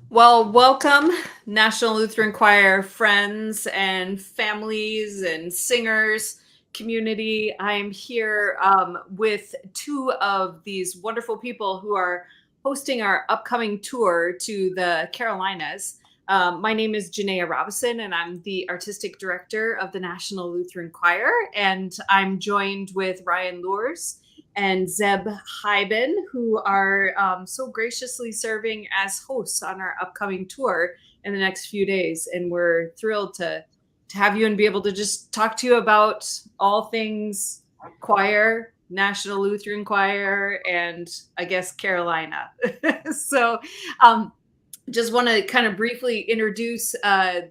Well, welcome, National Lutheran Choir friends and families and singers, community. I am here with two of these wonderful people who are hosting our upcoming tour to the Carolinas. My name is Jennaya Robison, and I'm the artistic director of the National Lutheran Choir. And I'm joined with Ryan Luhrs and Zeb Highben, who are so graciously serving as hosts on our upcoming tour in the next few days. And we're thrilled to have you and be able to just talk to you about all things choir, National Lutheran Choir, and I guess Carolina. So just want to kind of briefly introduce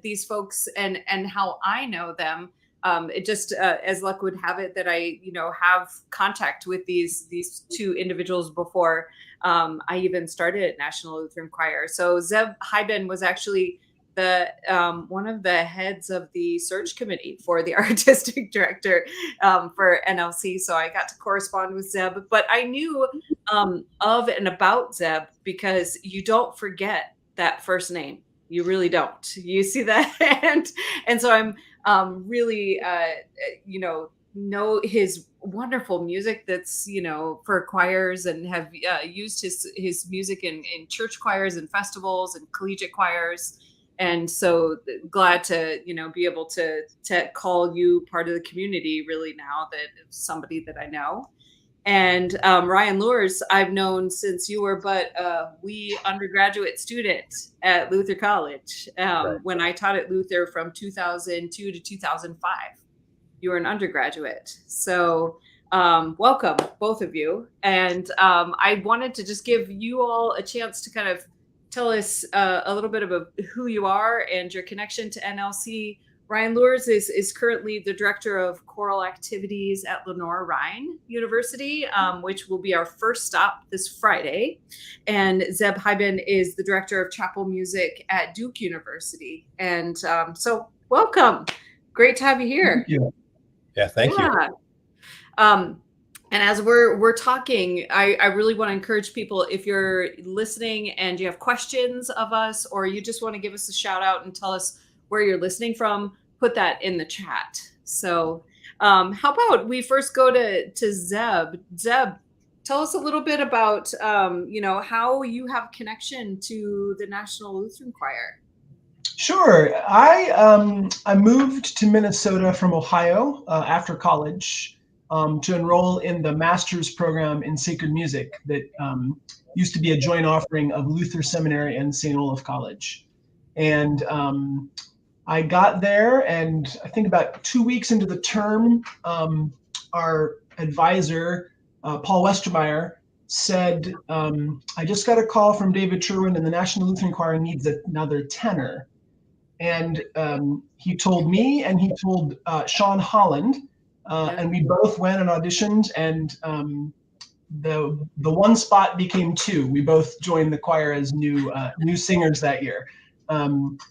these folks and how I know them. It just as luck would have it that I have contact with these two individuals before I even started at National Lutheran Choir. So Zeb Highben was actually the one of the heads of the search committee for the artistic director for NLC. So I got to correspond with Zeb, but I knew of and about Zeb because you don't forget that first name. You really don't. You see that, and so I'm really know his wonderful music that's for choirs, and have used his music in church choirs and festivals and collegiate choirs. And so glad to be able to call you part of the community really now, that somebody that I know. And Ryan Luhrs, I've known since you were but a wee undergraduate student at Luther College. Right. When I taught at Luther from 2002 to 2005, you were an undergraduate. So welcome, both of you. And I wanted to just give you all a chance to kind of tell us a little bit about who you are and your connection to NLC. Ryan Luhrs is currently the director of choral activities at Lenoir-Rhyne University, which will be our first stop this Friday. And Zeb Highben is the director of chapel music at Duke University. And so welcome. Great to have you here. Thank you. Yeah, thank you. And as we're talking, I really want to encourage people, if you're listening and you have questions of us, or you just want to give us a shout out and tell us where you're listening from, put that in the chat. So how about we first go to Zeb. Zeb, tell us a little bit about how you have connection to the National Lutheran Choir. Sure. I moved to Minnesota from Ohio after college to enroll in the master's program in sacred music that used to be a joint offering of Luther Seminary and St. Olaf College. And I got there, and I think about 2 weeks into the term, our advisor, Paul Westermeyer, said, I just got a call from David Sherwin, and the National Lutheran Choir needs another tenor. And he told me, and he told Sean Holland, and we both went and auditioned, and the one spot became two. We both joined the choir as new singers that year.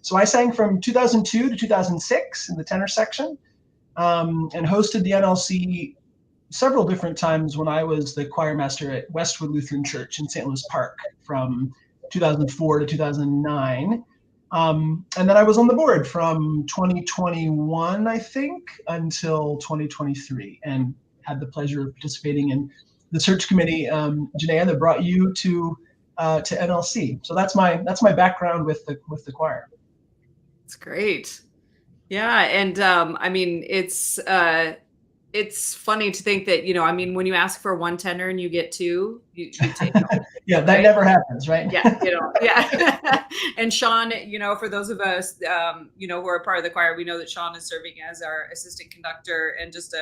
So I sang from 2002 to 2006 in the tenor section, and hosted the NLC several different times when I was the choir master at Westwood Lutheran Church in St. Louis Park from 2004 to 2009. And then I was on the board from 2021, I think, until 2023, and had the pleasure of participating in the search committee, Jennaya, that brought you to NLC. So that's my background with the choir. It's great. Yeah, and I mean, it's funny to think that when you ask for one tenor and you get two, you take them. Yeah, that never happens, right? Yeah, yeah. And Sean, for those of us who are part of the choir, we know that Sean is serving as our assistant conductor and just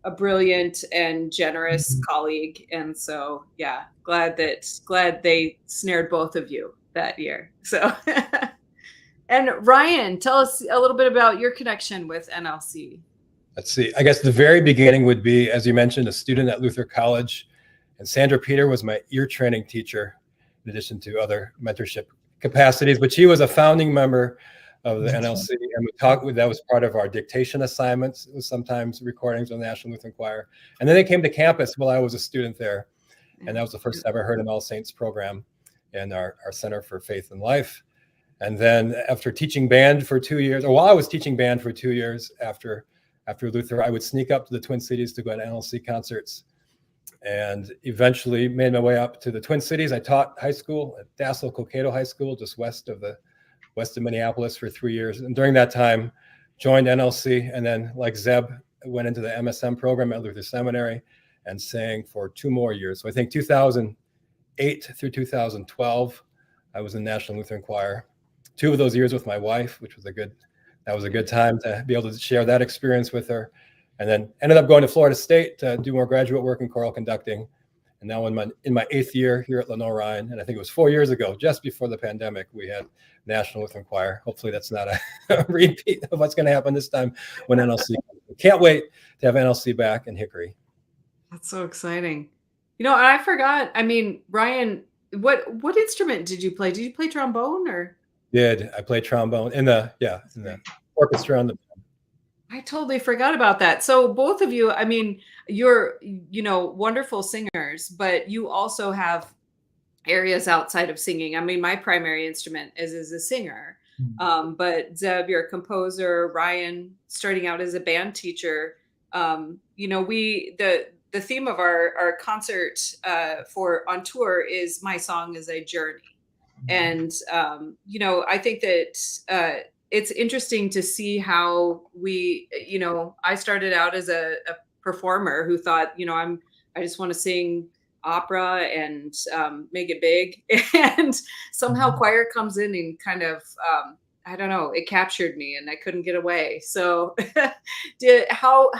a brilliant and generous colleague. And so, yeah, glad they snared both of you that year. So, and Ryan, tell us a little bit about your connection with NLC. Let's see. I guess the very beginning would be, as you mentioned, a student at Luther College, and Sandra Peter was my ear training teacher, in addition to other mentorship capacities, but she was a founding member of the NLC, and that was part of our dictation assignments. It was sometimes recordings of the National Lutheran Choir. And then they came to campus while I was a student there. And that was the first time I heard an All Saints program in our Center for Faith and Life. And then after teaching band for 2 years, or while I was teaching band for 2 years after Luther, I would sneak up to the Twin Cities to go to NLC concerts, and eventually made my way up to the Twin Cities. I taught high school at Dassel Cokato High School, just west of Minneapolis, for 3 years. And during that time, joined NLC, and then, like Zeb, went into the MSM program at Luther Seminary and sang for 2 more years. So I think 2008 through 2012, I was in National Lutheran Choir. 2 of those years with my wife, which was a good time to be able to share that experience with her. And then ended up going to Florida State to do more graduate work in choral conducting. And now in my 8th year here at Lenore-Ryan, and I think it was 4 years ago, just before the pandemic, we had National Lutheran Choir. Hopefully that's not a repeat of what's going to happen this time when NLC. Can't wait to have NLC back in Hickory. That's so exciting. I forgot. I mean, Ryan, what instrument did you play? Did you play trombone or? I played trombone in the orchestra on the. I totally forgot about that. So both of you, I mean, you're, wonderful singers, but you also have areas outside of singing. I mean, my primary instrument is a singer. But Zeb, you're a composer. Ryan, starting out as a band teacher. The theme of our concert on tour is My Song is a Journey. And, I think that it's interesting to see how I started out as a performer who thought, I just want to sing opera and make it big. And somehow choir comes in and kind of, I don't know, it captured me and I couldn't get away. So how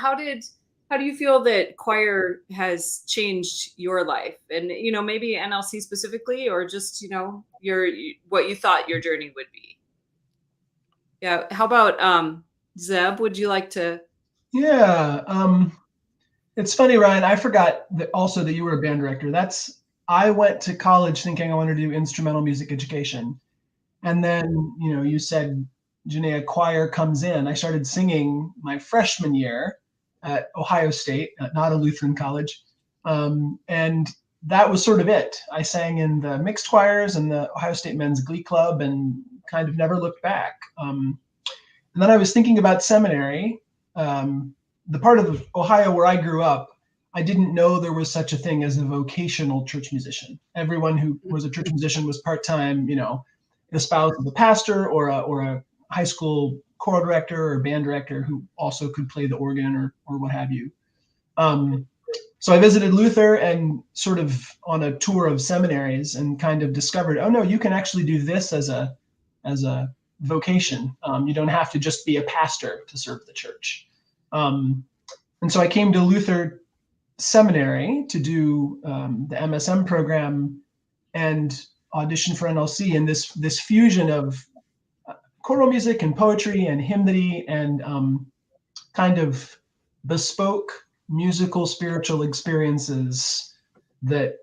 do you feel that choir has changed your life? And, maybe NLC specifically, or just, what you thought your journey would be? Yeah. How about Zeb? Would you like to? Yeah. It's funny, Ryan, I forgot that you were a band director. I went to college thinking I wanted to do instrumental music education. And then, you said, Jennaya, choir comes in. I started singing my freshman year at Ohio State, not a Lutheran college. And that was sort of it. I sang in the mixed choirs and the Ohio State Men's Glee Club and kind of never looked back. And then I was thinking about seminary. The part of Ohio where I grew up, I didn't know there was such a thing as a vocational church musician. Everyone who was a church musician was part-time, the spouse of the pastor or a high school choral director or band director who also could play the organ or what have you. So I visited Luther and sort of on a tour of seminaries and kind of discovered, oh no, you can actually do this as a vocation. You don't have to just be a pastor to serve the church. And so I came to Luther Seminary to do the MSM program and audition for NLC, and this fusion of choral music and poetry and hymnody and kind of bespoke musical spiritual experiences that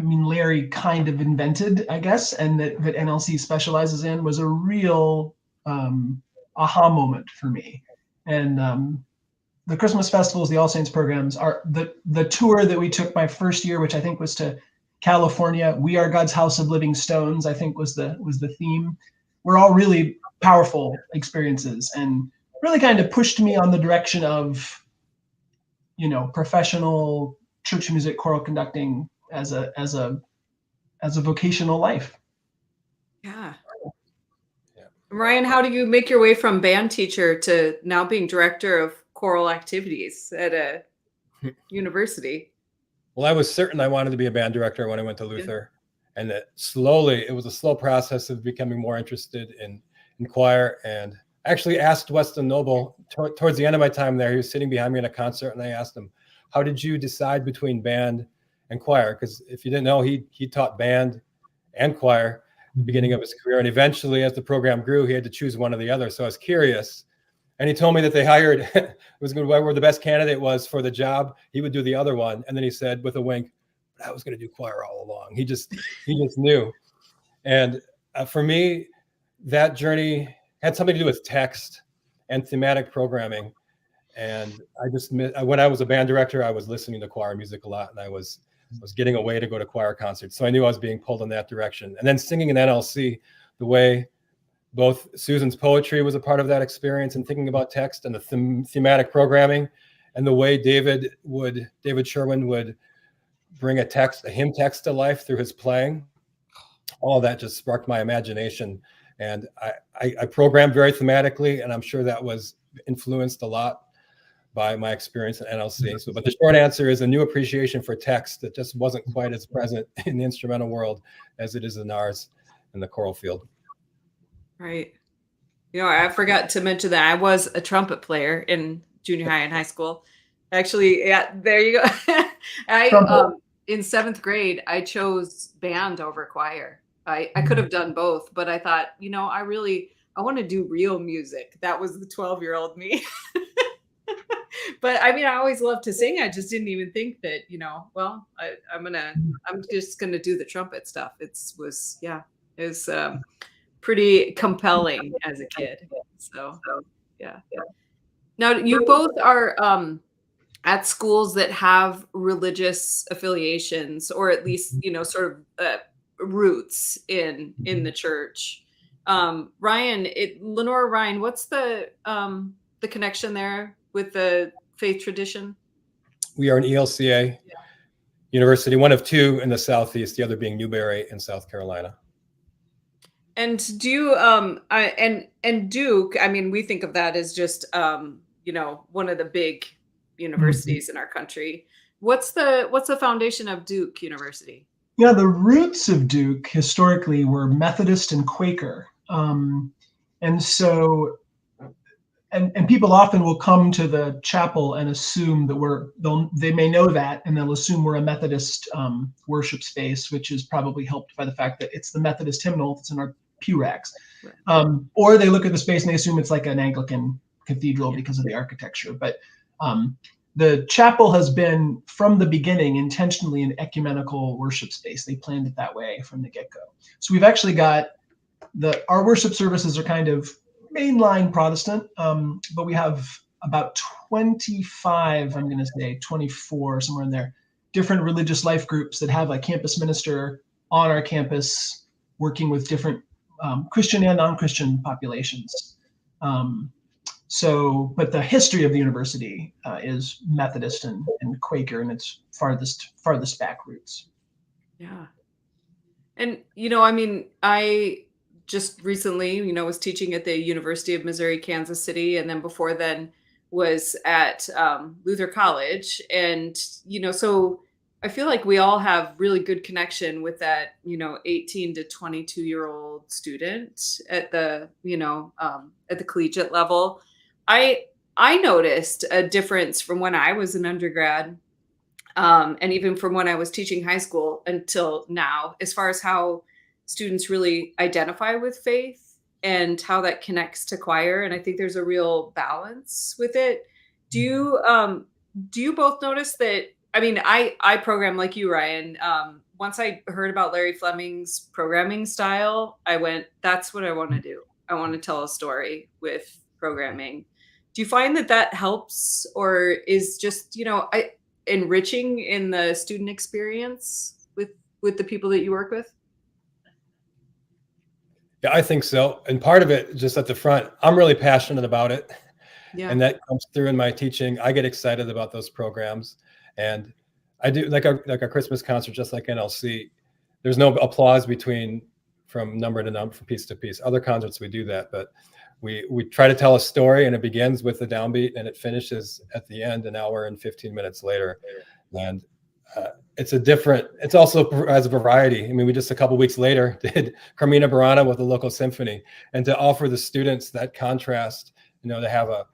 Larry kind of invented, I guess, and that NLC specializes in, was a real aha moment for me. And the Christmas festivals, the All Saints programs, are the tour that we took my first year, which I think was to California. We Are God's House of Living Stones, I think was the theme. Were all really powerful experiences and really kind of pushed me on the direction of, professional church music, choral conducting as a vocational life. Yeah. Ryan, how do you make your way from band teacher to now being director of choral activities at a university? Well, I was certain I wanted to be a band director when I went to Luther. Yeah. And it was a slow process of becoming more interested in choir. And I actually asked Weston Noble towards the end of my time there. He was sitting behind me in a concert, and I asked him, how did you decide between band and choir? Because if you didn't know, he taught band and choir at the beginning of his career. And eventually, as the program grew, he had to choose one or the other. So I was curious. And he told me that they hired, whoever the best candidate was for the job, he would do the other one. And then he said with a wink, I was going to do choir all along. He just knew. And for me, that journey had something to do with text and thematic programming. And when I was a band director, I was listening to choir music a lot, and I was getting away to go to choir concerts. So I knew I was being pulled in that direction. And then singing in NLC, the way both Susan's poetry was a part of that experience and thinking about text and the thematic programming, and the way David Sherwin would bring a hymn text to life through his playing. All of that just sparked my imagination. And I programmed very thematically, and I'm sure that was influenced a lot by my experience at NLC. But the short answer is a new appreciation for text that just wasn't quite as present in the instrumental world as it is in ours in the choral field. Right. I forgot to mention that I was a trumpet player in junior high and high school. Actually, yeah, there you go. In 7th grade, I chose band over choir. I could have done both, but I thought, I want to do real music. That was the 12-year-old me. But I mean, I always loved to sing. I just didn't even think that, I'm just gonna do the trumpet stuff. It was pretty compelling as a kid. So yeah. Now you both are at schools that have religious affiliations, or at least sort of roots in the church. Lenore, Ryan, what's the connection there with the faith tradition? We are an ELCA university, one of two in the Southeast, the other being Newberry in South Carolina. And do you and Duke, I mean, we think of that as just one of the big universities in our country. What's the foundation of Duke University? Yeah, the roots of Duke historically were Methodist and Quaker. And so people often will come to the chapel and assume that they may know that, and they'll assume we're a Methodist worship space, which is probably helped by the fact that it's the Methodist hymnal that's in our pew racks. Right. Or they look at the space and they assume it's like an Anglican cathedral because of the architecture. But the chapel has been, from the beginning, intentionally an ecumenical worship space. They planned it that way from the get-go. So we've actually got our worship services are kind of mainline Protestant, but we have about 25, I'm going to say 24, somewhere in there, different religious life groups that have a campus minister on our campus working with different Christian and non-Christian populations. But the history of the university is Methodist and Quaker, and its farthest back roots. Yeah. And, I mean, I just recently, was teaching at the University of Missouri, Kansas City. And then before then was at Luther College. And, so I feel like we all have really good connection with that, 18 to 22-year-old student at the, at the collegiate level. I noticed a difference from when I was an undergrad, and even from when I was teaching high school until now, as far as how students really identify with faith and how that connects to choir. And I think there's a real balance with it. Do you both notice that? I mean, I program like you, Ryan. Once I heard about Larry Fleming's programming style, I went, that's what I want to do. I want to tell a story with programming. Do you find that helps, or is just, enriching in the student experience with the people that you work with? Yeah, I think so. And part of it, just at the front, I'm really passionate about it. Yeah. And that comes through in my teaching. I get excited about those programs. And I do like our Christmas concert, just like NLC. There's no applause from number to number, from piece to piece. Other concerts we do that, but we try to tell a story, and it begins with the downbeat and it finishes at the end an hour and 15 minutes later. And it's also has a variety. I mean, we just a couple weeks later did Carmina Burana with the local symphony, and to offer the students that contrast, to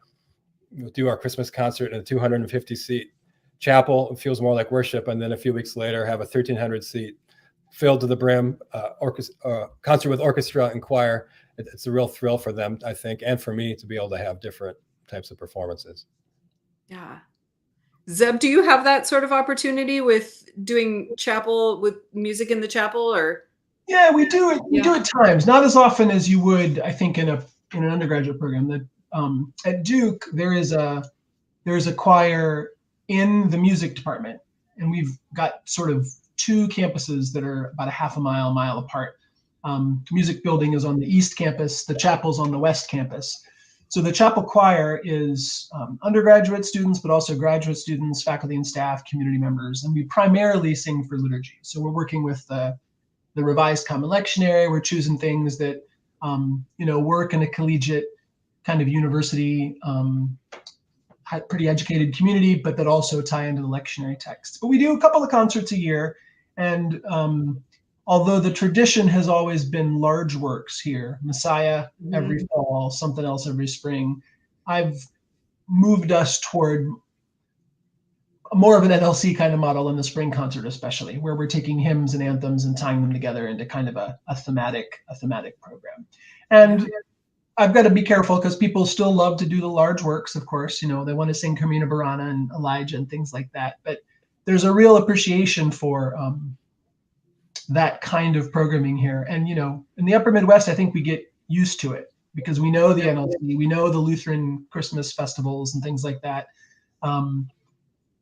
do our Christmas concert in a 250 seat chapel, it feels more like worship. And then a few weeks later have a 1,300 seat filled to the brim concert with orchestra and choir. It's a real thrill for them, I think, and for me to be able to have different types of performances. Yeah. Zeb, do you have that sort of opportunity with doing chapel, with music in the chapel, or? Yeah, we do it. We do at times, not as often as you would, I think, in an undergraduate program. That at Duke there is a choir in the music department, and we've got sort of two campuses that are about a half a mile apart. Music building is on the east campus. The chapel's on the west campus. So the chapel choir is undergraduate students, but also graduate students, faculty and staff, community members, and we primarily sing for liturgy. So we're working with the Revised Common Lectionary. We're choosing things that work in a collegiate kind of university, pretty educated community, but that also tie into the lectionary text. But we do a couple of concerts a year, and although the tradition has always been large works here, Messiah every fall, something else every spring, I've moved us toward more of an NLC kind of model in the spring concert, especially, where we're taking hymns and anthems and tying them together into kind of a thematic program. And I've got to be careful because people still love to do the large works, of course. They want to sing Carmina Burana and Elijah and things like that. But there's a real appreciation for that kind of programming here. And, in the upper Midwest, I think we get used to it because we know the NLC, we know the Lutheran Christmas festivals and things like that.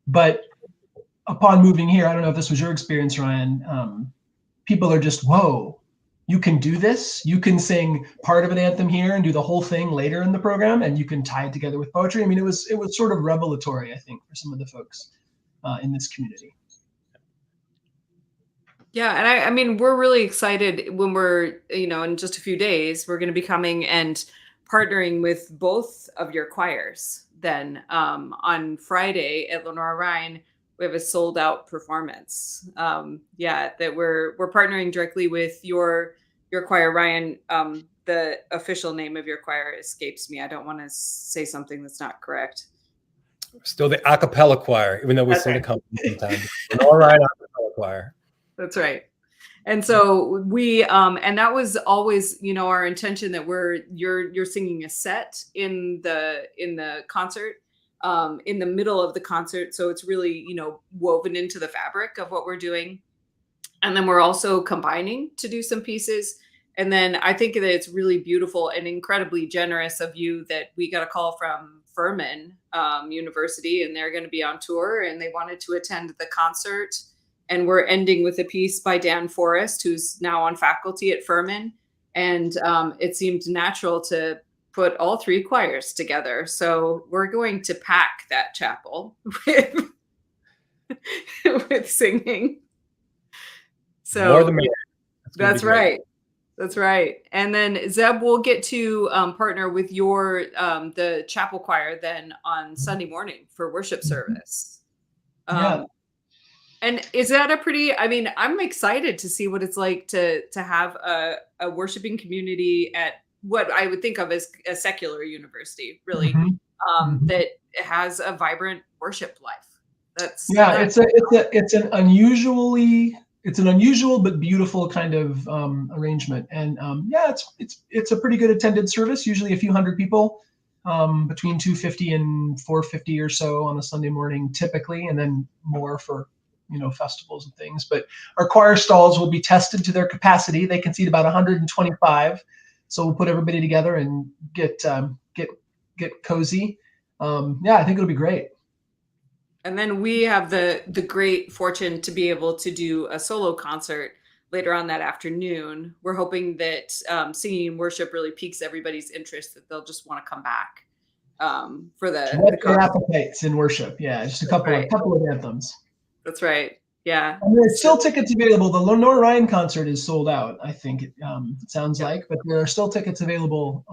But upon moving here, I don't know if this was your experience, Ryan, people are just, whoa, you can do this? You can sing part of an anthem here and do the whole thing later in the program, and you can tie it together with poetry. I mean, it was sort of revelatory, I think, for some of the folks in this community. Yeah, and I mean, we're really excited when we're, in just a few days, we're going to be coming and partnering with both of your choirs. Then on Friday at Lenora Rhine, we have a sold out performance. That we're partnering directly with your choir, Ryan. The official name of your choir escapes me. I don't want to say something that's not correct. Still the a cappella choir, even though we sing a company sometimes. Lenora Rhine a cappella choir. That's right. And so we and that was always, our intention that you're singing a set in the concert, in the middle of the concert. So it's really, woven into the fabric of what we're doing. And then we're also combining to do some pieces. And then I think that it's really beautiful and incredibly generous of you that we got a call from Furman University, and they're going to be on tour and they wanted to attend the concert. And we're ending with a piece by Dan Forrest, who's now on faculty at Furman. And it seemed natural to put all three choirs together. So we're going to pack that chapel with singing. So more than me. That's right. That's right. And then Zeb will get to partner with your the chapel choir then on Sunday morning for worship service. And is that I'm excited to see what it's like to have a worshiping community at what I would think of as a secular university, really, that has a vibrant worship life. It's an unusual but beautiful kind of arrangement. And it's a pretty good attended service, usually a few hundred people, between 250 and 450 or so on a Sunday morning typically, and then more for festivals and things. But our choir stalls will be tested to their capacity. They can seat about 125. So we'll put everybody together and get cozy. I think it'll be great. And then we have the great fortune to be able to do a solo concert later on that afternoon. We're hoping that singing and worship really piques everybody's interest, that they'll just want to come back for the appetites in worship. Yeah, just a couple of anthems. That's right. Yeah. And there's still tickets available. The Lenora Rhine concert is sold out, I think it sounds like, but there are still tickets available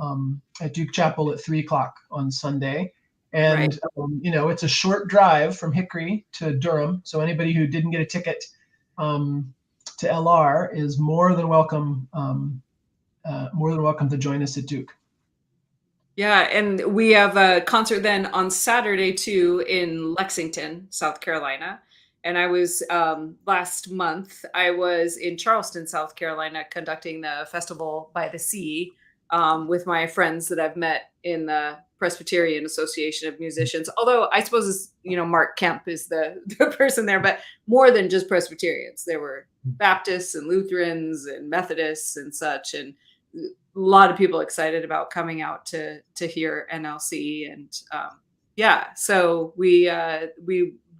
at Duke Chapel at 3:00 on Sunday. And, it's a short drive from Hickory to Durham. So anybody who didn't get a ticket to LR is more than welcome to join us at Duke. Yeah, and we have a concert then on Saturday too in Lexington, South Carolina. And I was last month, I was in Charleston, South Carolina, conducting the Festival by the Sea with my friends that I've met in the Presbyterian Association of Musicians. Although I suppose it's, Mark Kemp is the person there, but more than just Presbyterians. There were Baptists and Lutherans and Methodists and such, and a lot of people excited about coming out to hear NLC. And so we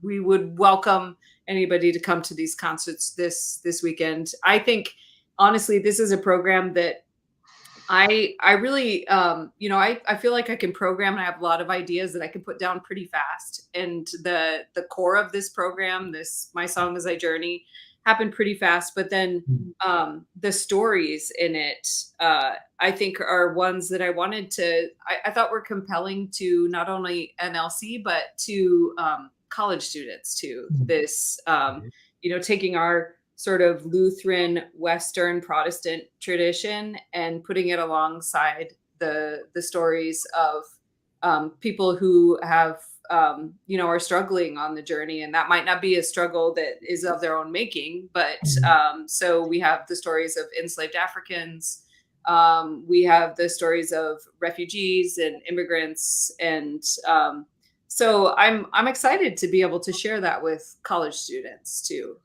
would welcome anybody to come to these concerts this weekend. I think honestly, this is a program that I really, I feel like I can program, and I have a lot of ideas that I can put down pretty fast. And the core of this program, My Song As I Journey, happened pretty fast. But then the stories in it, I think, are ones that I wanted to, I thought were compelling to not only NLC, but to college students too. This, taking our sort of Lutheran Western Protestant tradition and putting it alongside the stories of people who have are struggling on the journey, and that might not be a struggle that is of their own making, but so we have the stories of enslaved Africans, we have the stories of refugees and immigrants, and so I'm excited to be able to share that with college students too,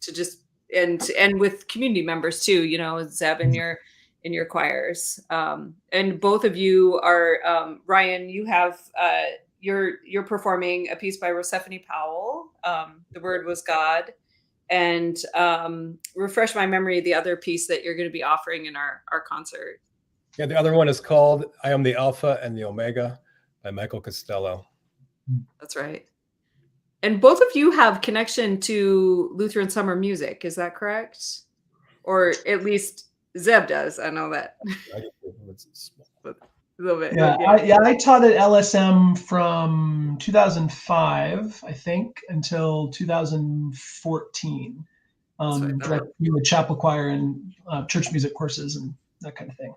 to just and with community members too, Zeb, in your choirs. And both of you are, Ryan, you have you're performing a piece by Rosephine Powell. The Word Was God. And refresh my memory, the other piece that you're going to be offering in our concert. Yeah, the other one is called I Am the Alpha and the Omega by Michael Costello. That's right. And both of you have connection to Lutheran summer music. Is that correct? Or at least Zeb does. I know that. A little bit. Yeah, I taught at LSM from 2005, I think, until 2014. Directing the chapel choir and church music courses and that kind of thing.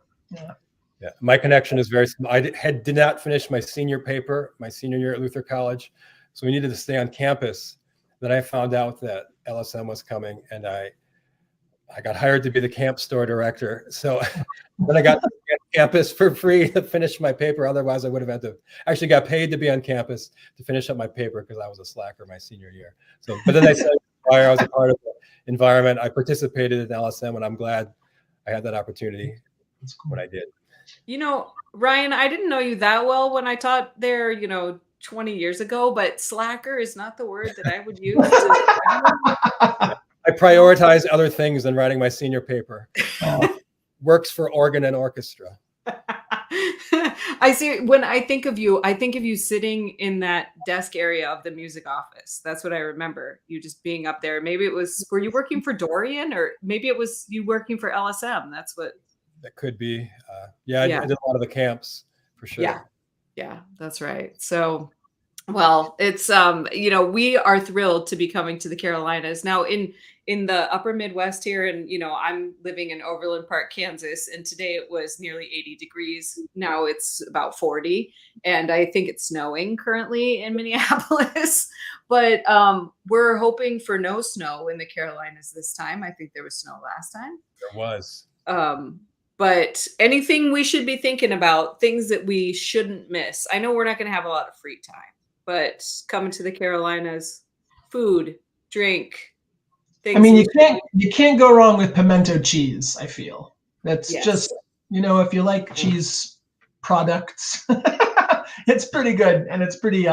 Yeah, my connection is very small. I did not finish my senior paper, my senior year at Luther College. So we needed to stay on campus. Then I found out that LSM was coming, and I got hired to be the camp store director. So then I got to be on campus for free to finish my paper. Otherwise, I would have had to actually got paid to be on campus to finish up my paper because I was a slacker my senior year. So, but then I said, I was a part of the environment. I participated in LSM, and I'm glad I had that opportunity when I did. Ryan, I didn't know you that well when I taught there, 20 years ago, but slacker is not the word that I would use. I prioritize other things than writing my senior paper. Works for organ and orchestra. I see. When I think of you sitting in that desk area of the music office. That's what I remember. You just being up there. Maybe were you working for Dorian, or maybe it was you working for LSM? That's what. That could be. I did a lot of the camps for sure. Yeah, that's right. So, well, it's, we are thrilled to be coming to the Carolinas now in the upper Midwest here. And, I'm living in Overland Park, Kansas, and today it was nearly 80 degrees. Now it's about 40. And I think it's snowing currently in Minneapolis, but we're hoping for no snow in the Carolinas this time. I think there was snow last time. There was. But anything we should be thinking about, things that we shouldn't miss. I know we're not going to have a lot of free time, but coming to the Carolinas, food, drink, things. I mean, you can't go wrong with pimento cheese, I feel. That's just, if you like cheese products, it's pretty good. And it's pretty,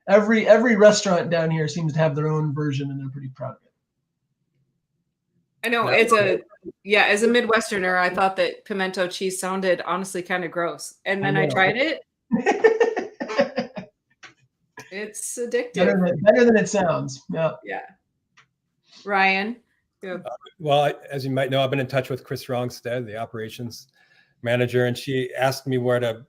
every restaurant down here seems to have their own version, and they're pretty proud of it. I know as a Midwesterner, I thought that pimento cheese sounded honestly kind of gross. And then I tried it. It's addictive. Better than it sounds. Yeah. Yeah. Ryan. Yeah. Well, as you might know, I've been in touch with Chris Rongstead, the operations manager, and she asked me where the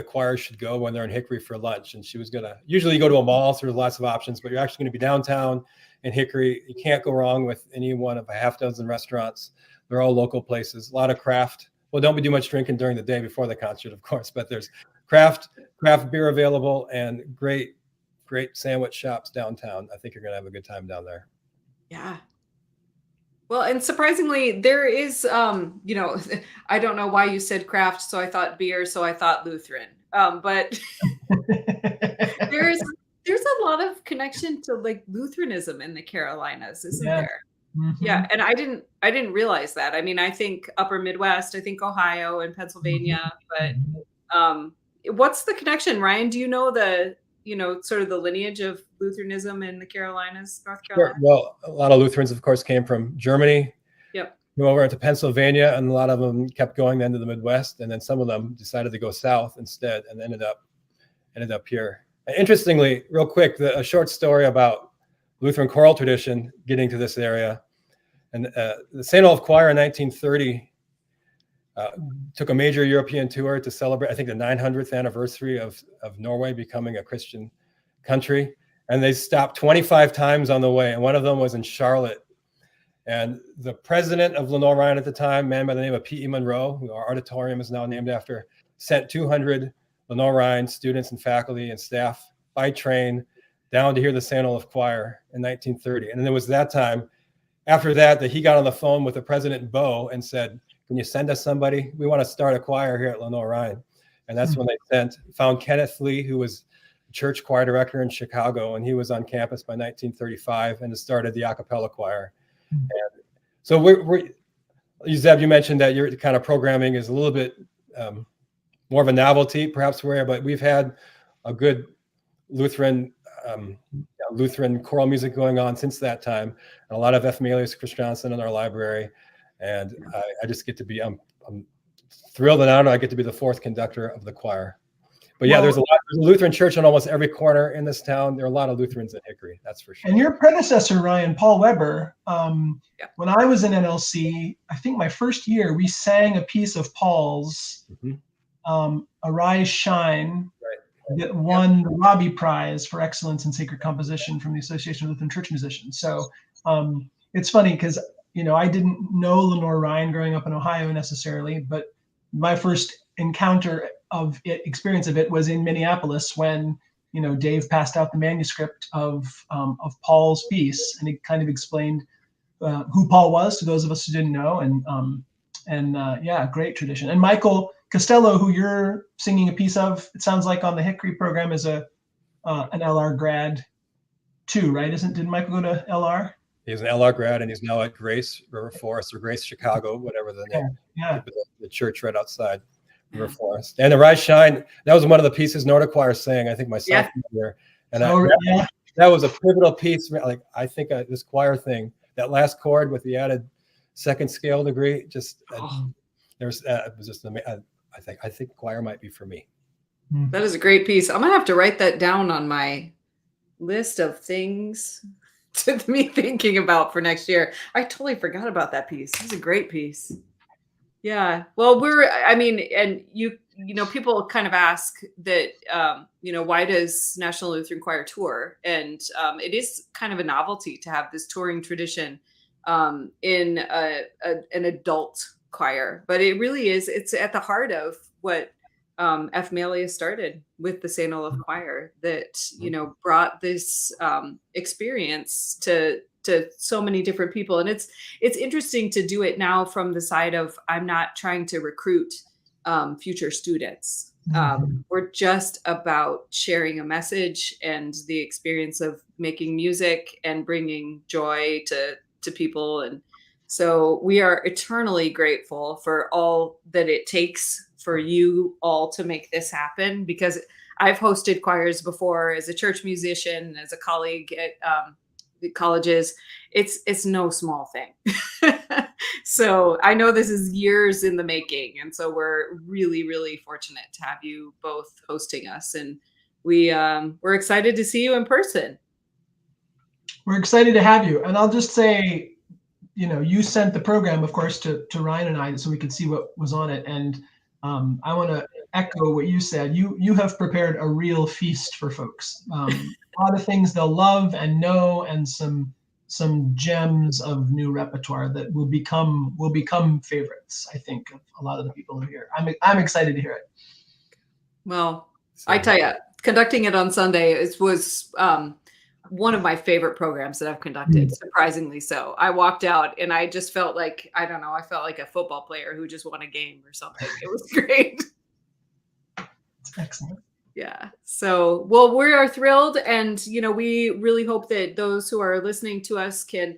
choir should go when they're in Hickory for lunch. And she was usually you go to a mall, so there's lots of options, but you're actually going to be downtown in Hickory. You can't go wrong with any one of a half dozen restaurants. They're all local places, a lot of craft. Well, don't do much drinking during the day before the concert, of course, but there's craft beer available and great sandwich shops downtown. I think you're going to have a good time down there. Yeah. Well, and surprisingly, there is, I don't know why you said craft, so I thought beer, so I thought Lutheran. But there's there's a lot of connection to like Lutheranism in the Carolinas, isn't Yeah. there? Hmm. Yeah, and I didn't realize that. I mean, I think Upper Midwest, I think Ohio and Pennsylvania, but what's the connection, Ryan? Do you know sort of the lineage of Lutheranism in the Carolinas, North Sure. Carolina? Well, a lot of Lutherans, of course, came from Germany, Yep. came over into Pennsylvania, and a lot of them kept going then to the Midwest, and then some of them decided to go south instead, and ended up here. And interestingly, real quick, a short story about Lutheran choral tradition getting to this area, and the St. Olaf Choir in 1930 took a major European tour to celebrate, I think, the 900th anniversary of Norway becoming a Christian country. And they stopped 25 times on the way. And one of them was in Charlotte. And the president of Lenore Ryan at the time, a man by the name of P.E. Monroe, who our auditorium is now named after, sent 200 Lenore Ryan students and faculty and staff by train down to hear the St. Olaf Choir in 1930. And then it was that time, after that he got on the phone with the President Bow and said, "Can you send us somebody? We want to start a choir here at Lenore Ryan." And that's when they found Kenneth Lee, who was church choir director in Chicago, and he was on campus by 1935 and started the a cappella choir. And so Zeb, you mentioned that your kind of programming is a little bit more of a novelty, perhaps, but we've had a good Lutheran choral music going on since that time, and a lot of F. Melius Christiansen in our library. And I just get to be, I'm thrilled and honored I get to be the fourth conductor of the choir. But yeah, there's a Lutheran church in almost every corner in this town. There are a lot of Lutherans in Hickory, that's for sure. And your predecessor, Ryan, Paul Weber, when I was in NLC, I think my first year, we sang a piece of Paul's, Arise, Shine, that won the Robbie Prize for Excellence in Sacred Composition from the Association of Lutheran Church Musicians. So it's funny because, I didn't know Lenore Ryan growing up in Ohio necessarily, but my first experience of it was in Minneapolis when, Dave passed out the manuscript of Paul's piece, and it kind of explained who Paul was to those of us who didn't know. And great tradition. And Michael Costello, who you're singing a piece of, it sounds like on the Hickory program, is an LR grad too, right? Didn't Michael go to LR? He's an LR grad, and he's now at Grace River Forest, or Grace Chicago, whatever the name. Yeah. The church right outside River Forest. And the Rise Shine, that was one of the pieces Norda Choir sang, I think, my sophomore year. And that was a pivotal piece. Like, I think this choir thing, that last chord with the added second scale degree, just it was just amazing. I think choir might be for me. That is a great piece. I'm gonna have to write that down on my list of things to me thinking about for next year. I totally forgot about that piece. It's a great piece. Yeah. Well, and people kind of ask that, why does National Lutheran Choir tour? And it is kind of a novelty to have this touring tradition in an adult choir, but it really is. It's at the heart of what F. Melius started with the St. Olaf Choir, that brought this experience to so many different people. And it's interesting to do it now from the side of, I'm not trying to recruit future students. We're just about sharing a message and the experience of making music and bringing joy to people. And so we are eternally grateful for all that it takes for you all to make this happen, because I've hosted choirs before as a church musician, as a colleague at the colleges. It's no small thing. So I know this is years in the making. And so we're really, really fortunate to have you both hosting us. And we're excited to see you in person. We're excited to have you. And I'll just say, you sent the program, of course, to Ryan and I so we could see what was on it. And I want to echo what you said. You have prepared a real feast for folks. A lot of things they'll love and know, and some gems of new repertoire that will become favorites, I think, of a lot of the people who are here. I'm excited to hear it. Well, I tell you, conducting it on Sunday was one of my favorite programs that I've conducted, surprisingly so. I walked out and I just felt like, I don't know, I felt like a football player who just won a game or something. It was great. Excellent. Yeah. So, well, we are thrilled. And, we really hope that those who are listening to us can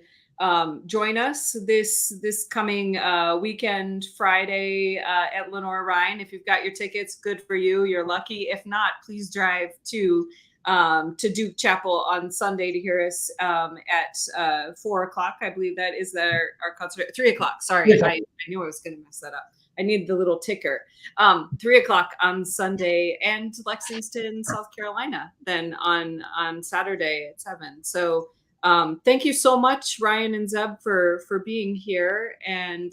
join us this coming weekend, Friday at Lenore Ryan. If you've got your tickets, good for you. You're lucky. If not, please drive to Duke Chapel on Sunday to hear us at 4:00. I believe that is our concert. 3:00. Sorry, I knew I was going to mess that up. I need the little ticker. 3:00 on Sunday, and Lexington, South Carolina, then on Saturday at 7. So thank you so much, Ryan and Zeb, for being here. And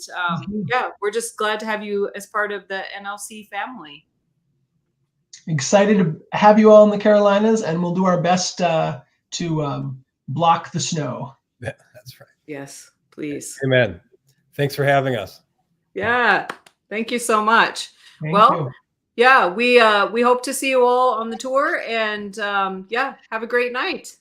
yeah, we're just glad to have you as part of the NLC family. Excited to have you all in the Carolinas, and we'll do our best to block the snow. Yeah, that's right. Yes, please. Amen. Thanks for having us. Yeah, thank you so much. Thank you. Yeah, we hope to see you all on the tour, and yeah, have a great night.